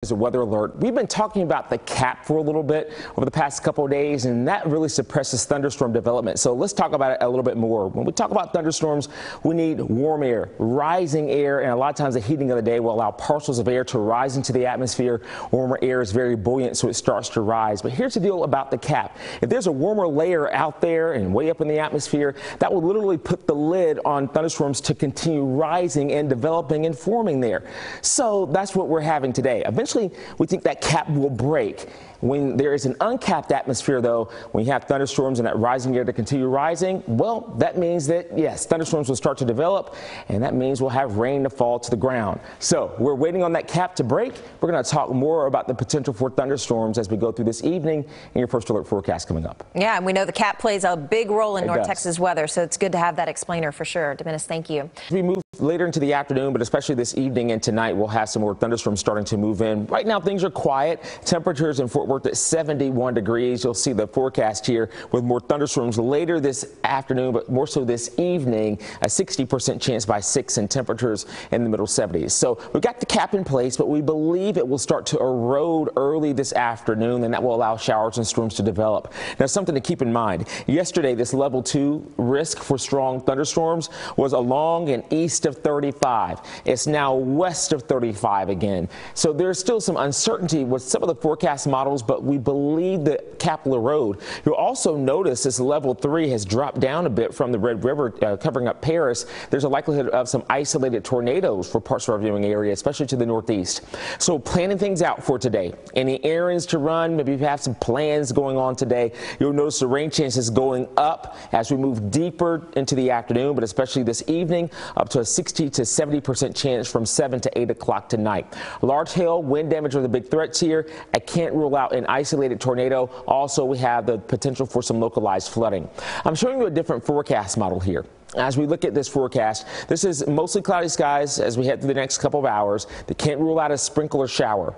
Is a weather alert. We've been talking about the cap for a little bit over the past couple of days, and that really suppresses thunderstorm development. So let's talk about it a little bit more. When we talk about thunderstorms, we need warm air, rising air, and a lot of times the heating of the day will allow parcels of air to rise into the atmosphere. Warmer air is very buoyant, so it starts to rise. But here's the deal about the cap. If there's a warmer layer out there and way up in the atmosphere, that will literally put the lid on thunderstorms to continue rising and developing and forming there. So that's what we're having today. Eventually, we think that cap will break. When there is an uncapped atmosphere, though, when you have thunderstorms and that rising air to continue rising, well, that means that, yes, thunderstorms will start to develop, and that means we'll have rain to fall to the ground. So we're waiting on that cap to break. We're going to talk more about the potential for thunderstorms as we go through this evening in your first alert forecast coming up. Yeah, and we know the cap plays a big role in North Texas weather, so it's good to have that explainer for sure. Dominic, thank you. As we move later into the afternoon, but especially this evening and tonight, we'll have some more thunderstorms starting to move in. Right now, things are quiet. Temperatures in Fort Worth at 71 degrees. You'll see the forecast here with more thunderstorms later this afternoon, but more so this evening. A 60% chance by 6 and temperatures in the middle 70s. So we've got the cap in place, but we believe it will start to erode early this afternoon, and that will allow showers and storms to develop. Now, something to keep in mind. Yesterday, this level 2 risk for strong thunderstorms was along and east of 35. It's now west of 35 again. So there's still some uncertainty with some of the forecast models, but we believe the cap will erode. You'll also notice this level 3 has dropped down a bit from the Red River, covering up Paris. There's a likelihood of some isolated tornadoes for parts of our viewing area, especially to the northeast. So planning things out for today. Any errands to run, maybe you have some plans going on today. You'll notice the rain chances going up as we move deeper into the afternoon, but especially this evening, up to a 60 to 70% chance from 7 to 8 o'clock tonight. Large hail, wind damage are the big threats here. I can't rule out an isolated tornado. Also, we have the potential for some localized flooding. I'm showing you a different forecast model here. As we look at this forecast, this is mostly cloudy skies as we head through the next couple of hours. They can't rule out a sprinkle or shower.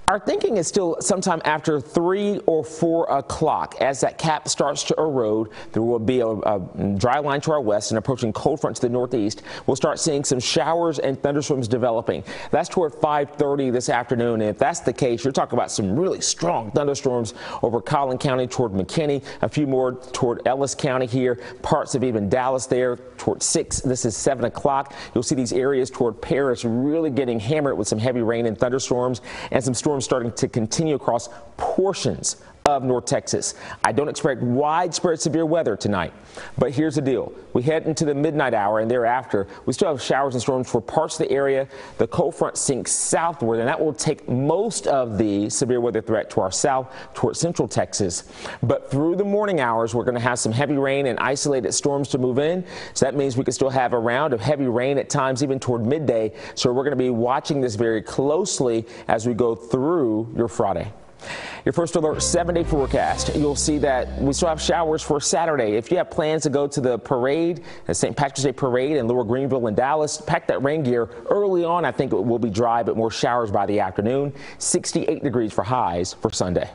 Our thinking is still sometime after 3 or 4 o'clock. As that cap starts to erode, there will be a dry line to our west and approaching cold front to the northeast. We'll start seeing some showers and thunderstorms developing. That's toward 5:30 this afternoon. And if that's the case, you're talking about some really strong thunderstorms over Collin County toward McKinney, a few more toward Ellis County here, parts of even Dallas there. Toward 6, this is 7 o'clock. You'll see these areas toward Paris really getting hammered with some heavy rain and thunderstorms, and some storms starting to continue across portions of North Texas. I don't expect widespread severe weather tonight, but here's the deal. We head into the midnight hour and thereafter, we still have showers and storms for parts of the area. The cold front sinks southward, and that will take most of the severe weather threat to our south toward central Texas. But through the morning hours, we're going to have some heavy rain and isolated storms to move in. So that means we could still have a round of heavy rain at times, even toward midday. So we're going to be watching this very closely as we go through your Friday. Your first alert 7-day forecast. You'll see that we still have showers for Saturday. If you have plans to go to the parade, the St. Patrick's Day parade in Lower Greenville and Dallas, pack that rain gear early on. I think it will be dry, but more showers by the afternoon. 68 degrees for highs for Sunday.